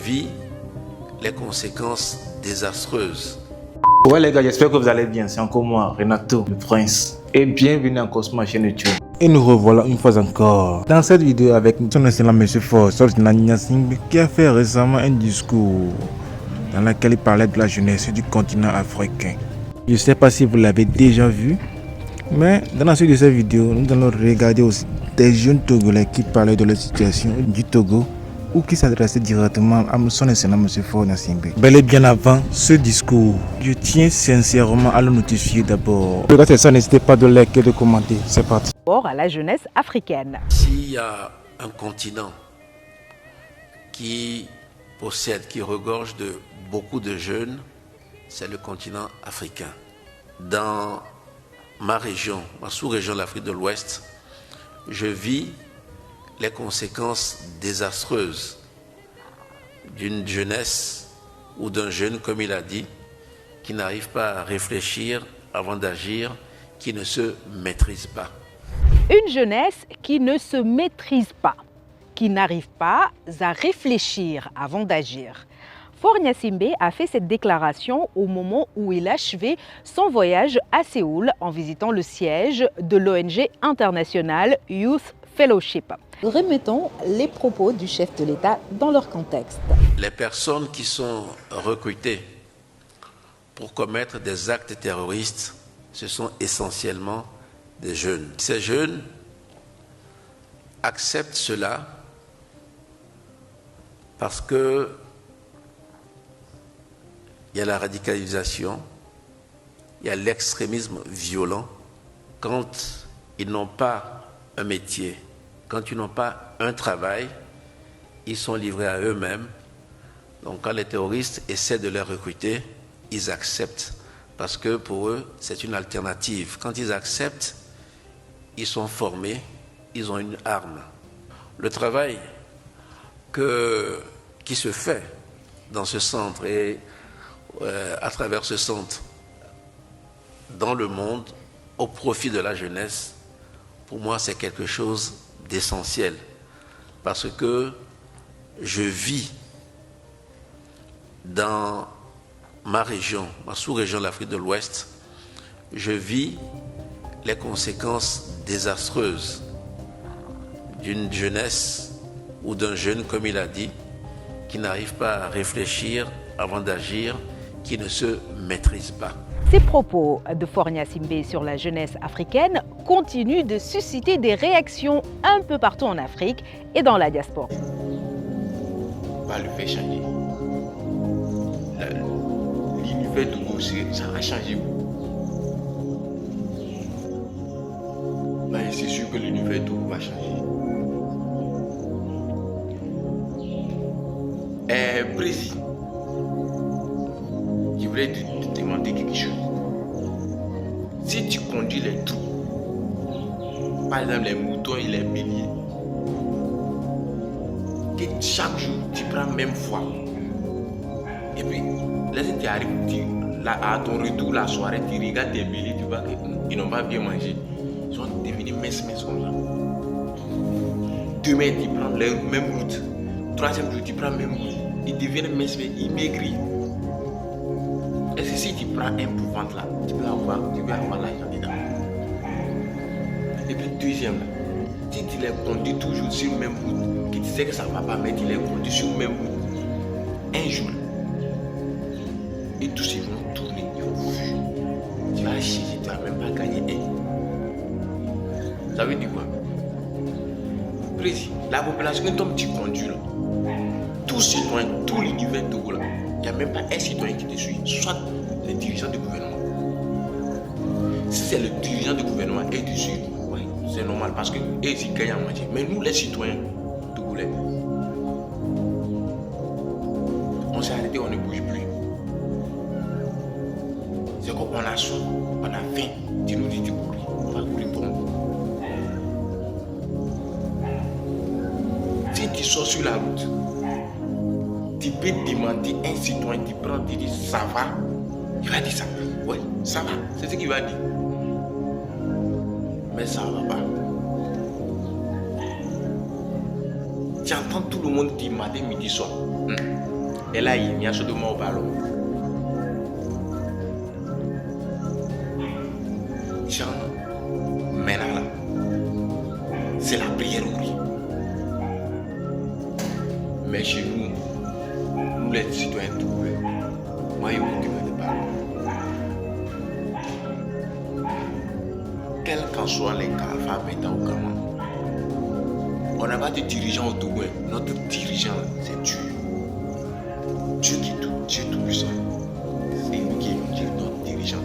vis les conséquences désastreuses. Ouais les gars, j'espère que vous allez bien. C'est encore moi, Renato, le prince. Et bienvenue encore sur ma chaîne YouTube. Et nous revoilà une fois encore dans cette vidéo avec son excellent monsieur Fort, qui a fait récemment un discours dans lequel il parlait de la jeunesse du continent africain. Je ne sais pas si vous l'avez déjà vu, mais dans la suite de cette vidéo, nous allons regarder aussi des jeunes Togolais qui parlaient de la situation du Togo ou qui s'adressaient directement à son excellent monsieur Fort Gnassingbé. Bel et bien avant ce discours, je tiens sincèrement à le notifier d'abord. Regardez ça, n'hésitez pas de liker et de commenter. C'est parti. À la jeunesse africaine. S'il y a un continent qui possède, qui regorge de beaucoup de jeunes, c'est le continent africain. Dans ma région, ma sous-région de l'Afrique de l'Ouest, je vis les conséquences désastreuses d'une jeunesse ou d'un jeune, comme il a dit, qui n'arrive pas à réfléchir avant d'agir, qui ne se maîtrise pas. Une jeunesse qui ne se maîtrise pas, qui n'arrive pas à réfléchir avant d'agir. Fort Gnassingbé a fait cette déclaration au moment où il achevait son voyage à Séoul en visitant le siège de l'ONG internationale Youth Fellowship. Remettons les propos du chef de l'État dans leur contexte. Les personnes qui sont recrutées pour commettre des actes terroristes, ce sont essentiellement des jeunes. Ces jeunes acceptent cela parce que il y a la radicalisation, il y a l'extrémisme violent. Quand ils n'ont pas un métier, quand ils n'ont pas un travail, ils sont livrés à eux-mêmes. Donc quand les terroristes essaient de les recruter, ils acceptent parce que pour eux, c'est une alternative. Quand ils acceptent, ils sont formés, ils ont une arme. Le travail qui se fait dans ce centre et à travers ce centre dans le monde au profit de la jeunesse, pour moi c'est quelque chose d'essentiel parce que je vis dans ma région, ma sous-région de l'Afrique de l'Ouest, je vis les conséquences désastreuses d'une jeunesse ou d'un jeune, comme il a dit, qui n'arrive pas à réfléchir avant d'agir, qui ne se maîtrise pas. Ces propos de Fort Gnassingbé sur la jeunesse africaine continuent de susciter des réactions un peu partout en Afrique et dans la diaspora. On va le faire changer. L'univers Togo, ça va changer. C'est sûr que l'univers Togo va changer. Brésil, je voulais te demander quelque chose. Si tu conduis les troupes, par exemple les moutons et les béliers, que chaque jour tu prends même fois, et puis là si tu arrives, à ton retour la soirée, tu regardes tes béliers, tu vois qu'ils n'ont pas bien mangé. Ils sont devenus minces comme ça. Demain, tu prends la même route. Troisième jour, tu prends la même route. Ils deviennent minces, ils maigrissent. Est-ce que si tu prends un pour vendre là, tu peux avoir l'argent dedans. Et puis deuxième, si tu les conduis toujours sur la même route, que tu sais que ça ne va pas, mais tu les conduis sur la même route, un jour, et tous ils vont tourner, ils vont fuir. Tu vas chercher, tu ne vas même pas gagner un. Ça veut dire quoi? Président, la population que tu conduis là, tout citoyen, tout l'univers Togo là, il n'y a même pas un citoyen qui te suit, soit les dirigeants du gouvernement. Si c'est le dirigeant du gouvernement et du suit, ouais, c'est normal parce que ils gagnent à manger. Mais nous les citoyens togolais, on s'est arrêté, on ne bouge plus. C'est qu'on a soif, on a faim, tu nous dis tu courir, on va courir pour nous. Si tu sors sur la route, tu peux demander un citoyen, tu prends, tu dis ça va, il va dire ça va. Ouais, ça va, c'est ce qu'il va dire. Mais ça ne va pas. Tu entends tout le monde dire matin, midi, soir. Elle a il y a ce de mort ballon. Jean, maintenant là, c'est la prière oui. Mais chez nous les citoyens doués, moi je vous dis pas. Quels qu'en soient les cas, maintenant ou comment. On n'a pas de dirigeant au Togo. Notre dirigeant, c'est Dieu. Dieu qui tout, Dieu tout puissant. C'est lui qui est notre dirigeant.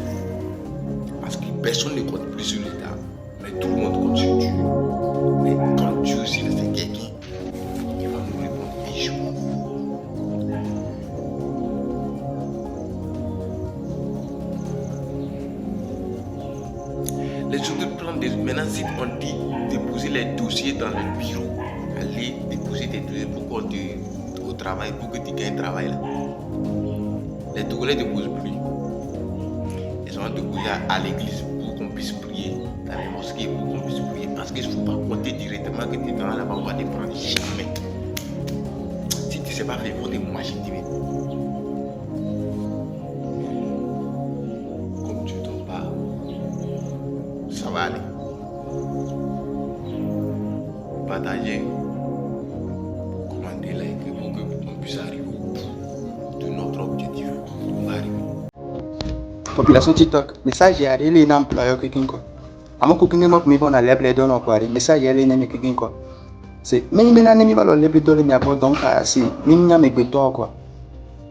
Parce que personne ne compte plus sur l'État. Mais tout le monde compte sur Dieu. Mais quand Dieu aussi le fait quelqu'un, il va nous répondre un jour. Les autres prennent des... Maintenant, si on dit déposer les dossiers dans le bureau, aller déposer des dossiers pour au travail, pour que tu gagnes un travail là. Les Togolais ne déposent plus. Ils ont déposé à l'église pour qu'on puisse prier, dans les mosquées pour qu'on puisse prier. Parce qu'il ne faut pas compter directement que tu es dans là-bas, on va te prendre jamais. Si tu ne sais pas faire, il faut te imaginer. Comme tu ne tombes pas, ça va aller. Partager, commander, liker pour qu'on puisse arriver au bout de notre objectif. On va arriver. Population TikTok, message ya ile na employer kikin ko. Amo cooking mo mi bona leble do no kwari. Message ya ile na mi kikin ko. C'est meni mena ne mi ba lo leble do le mi abo donc asi. Mi nya me gbe to ko.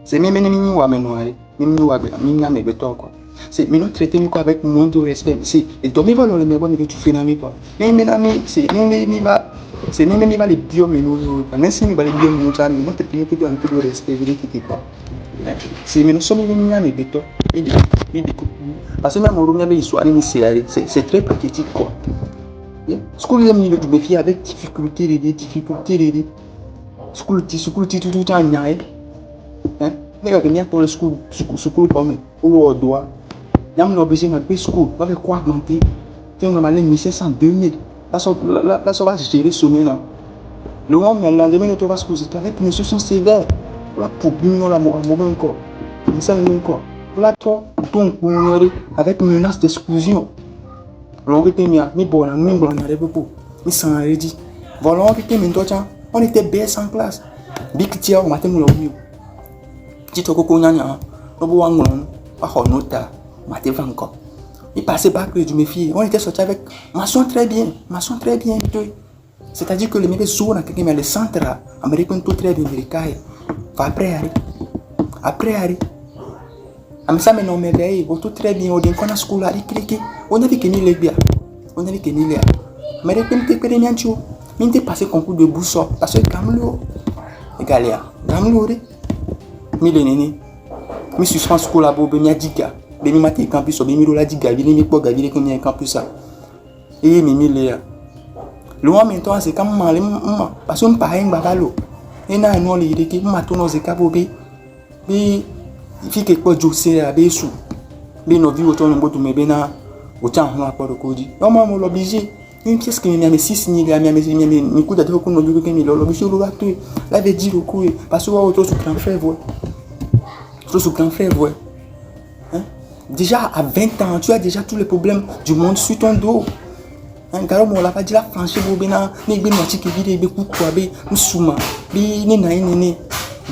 C'est mi meni mi wa me no ari. Mi wa gbe mi nya me gbe to ko. C'est mi no traiter mi ko avec mon de respect. C'est et do mi ba lo le mi abo ni tu fina mi ko. Mi mena mi c'est mi ba c'est mi ba le bio mi no. Même si mi ba le bio mi no ta mi mo te pie que do un peu de respect vérité ko. C'est mi no so mi nya me gbe to. Parce que même on remet l'histoire c'est très pathétique quoi. School les milieux du méfier avec difficulté d'aider. School tout le temps niaé. Hein? Mais quand on pour le school comme au doigt. Yam no besoin de school, va faire quoi augmenter. Tu on va aller 1500 2000. Là ça va se gérer sommet là. Le homme là demain tu vas se poser avec une situation sévère. Là pour bien la mort encore. Ça encore. Là, toi, donc, avec menace d'exclusion. L'on était mis à mi bon, mi bon, on avait beaucoup. Mi s'en a dit. Voilà, on était baisse en classe. Big tia, on m'a tenu le mieux. Petit coco nyanya, on boit un gros, pas en nota, m'a tenu encore. Il passait bac du méfier. On était sorti avec maçon très bien. C'est-à-dire que les mecs sont dans quelqu'un, mais le centre américain tout très bien, américain. Après, ça mais non mais là tout très bien on dit qu'on a school à cliquer on a vu que ni les bien mais les petits que les miancho mais t'es passé concours de boussole parce que gamlo égalia gamlo mi les néné mi suspend school à bobe mi adiga be mi maté campus be mi rola diga bi mi poga bi que mi campus ça et mi les le moment maintenant c'est comme mal parce qu'on pas un bagalo et na non les qui matono zeka bobe bi il faut que quoi José a besu bien nos vies autour de nous mais bien autant on a pas de code non moi l'obligé une pièce que mi 6 ni ga mi coup de ko no bi que mi l'obligé lo la tu la veut dire ko parce que autour sur grand frère voix hein déjà à 20 ans tu as déjà tous les problèmes du monde sur ton dos hein car on l'a pas dit la franchise bo bena ni gbe no tiki bi de ku ko be musuma bi ni na ni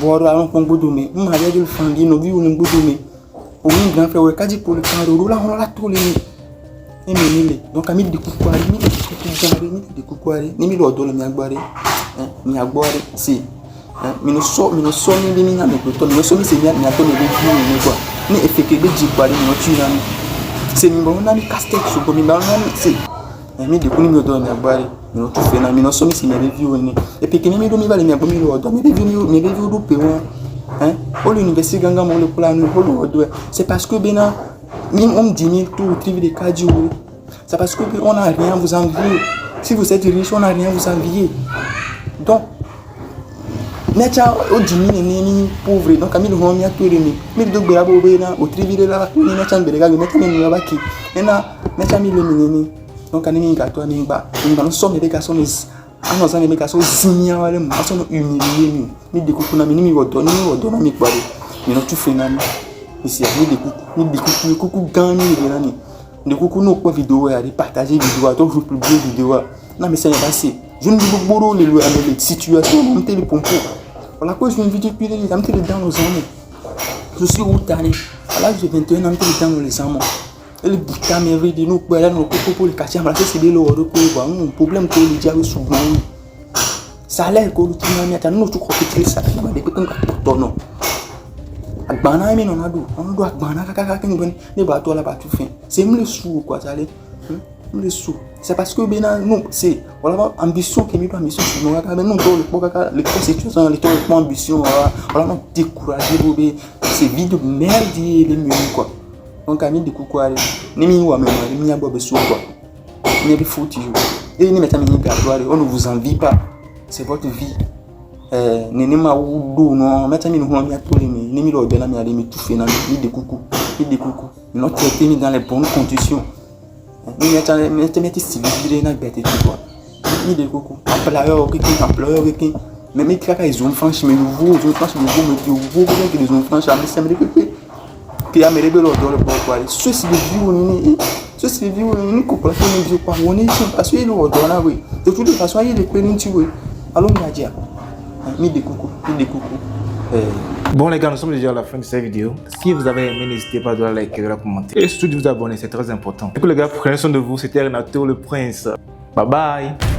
voilà on peut goudoumer on a déjà le fandi no vi on goudoumer au moins grand frère kadi pour le temps là on la tous les et mille donc ami de coucouari de coucouari ni mi lo do le mi agbare mi agbare si mi no so mi na me to mi so mi se mi ato me bi quoi ni effet que be di kwari no tu na c'est mi bon na mi casse-tête so ko mi ba na si mi de kuni mi do mi agbare mi no tu fe na mi no so mi se mi be vi oni et puis que mi do mi ba le mi agbo mi lo do mi be vi do pe won hein au l'université ganga mo le plan no lo do c'est parce que bena on me dit tout trivi de cardio c'est parce que on n'a rien à vous envier si vous êtes riche on n'a rien à vous envier donc Necha o dimi ni pauvre donc ami le homme ya tout remi mi do gbe abo be na o trivi de la ni necha mbere ga necha ni la baki na necha mi le ni donc ani mi ga to ani ba ni ba so me de ga so ni on a des mecs qui sont zignants, ils sont humiliés, ni des coups, ni ordonnent, ni quoi. Mais non, tu fais nani. Ici, ni des coups gagnent, des coups nous quoi vidéo, aller partager vidéo, toi je publie vidéo. Non mais ça n'est pas assez. Je ne dis pas les situations, on me les pompes. Voilà quoi, je une vidéo puis les am dans nos amis. Je suis routané. Là j'ai 21 ans dans les amis. Et les bouta mais de nous quoi là nous pour les quartiers là c'est des lourds pour voir un problème que les diable souvent. Ça a l'air que nous t'as nous tout croire que ça va des petits pour non. Agbana mais non ado, on doit agbana kaka que nous ne ba toi là pas tout fin. C'est me le sou quoi ça allait. Le sous. C'est parce que nous c'est voilà ambition qui met pas ambition nous regarde nous le situation les ambition voilà nous décourager bobé c'est vide de merde les mieux quoi donc ami de coucou aller ni mi wa même ni abo be sou quoi ni be foutu et ni mettre mi gardoire on ne vous envie pas c'est votre vie ni ma wudu non mettre mi no mi atole ni mi lo de na mi aller mi tout fait na mi de coucou notre traité dans les bonnes conditions. Ni mettez civil na bête tout quoi. Ni de coco. Employeur quelqu'un. Mais mes craques ils ont franchi mais nouveau, ils ont franchi nouveau mais nouveau que ils ont franchi mais ça me dit que a me rebelle dans le bon quoi. Ceci de vie on ni couple ça ne veut pas on est parce que il est dans là oui. De toute façon il est pénitentiaire oui. Alors on va dire. Ni de coco. Bon les gars, nous sommes déjà à la fin de cette vidéo. Si vous avez aimé, n'hésitez pas à liker, à commenter. Et surtout de vous abonner, c'est très important. Et puis les gars, prenez soin de vous. C'était Renato le Prince. Bye bye.